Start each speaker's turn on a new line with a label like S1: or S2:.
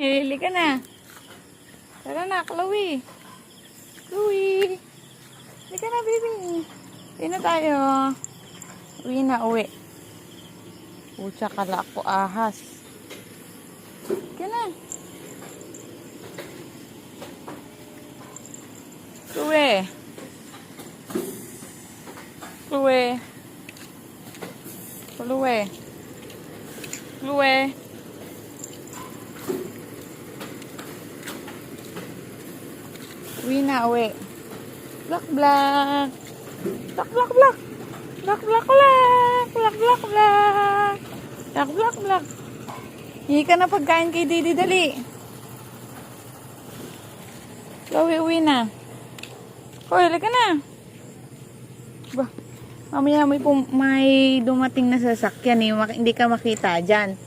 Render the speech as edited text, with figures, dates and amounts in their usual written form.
S1: Hili ka na. Tara na, Chloe. Chloe. Hili ka na, baby. Uwi na tayo. Uwi na, uwi. Pucha, kala ko ahas. Hili ka na. Chloe. Chloe. Chloe. Chloe. Uwi na, uwi. Blak, blak. Blak, blak, blak. Blak, blak, blak. Blak, blak, blak. Blak, blak, blak. Hingi ka na pagkain kay Didi, dali. Chloe, uwi na. Hoy, halika na. Ba, mamaya may dumating na sasakyan eh. Hindi ka makita dyan.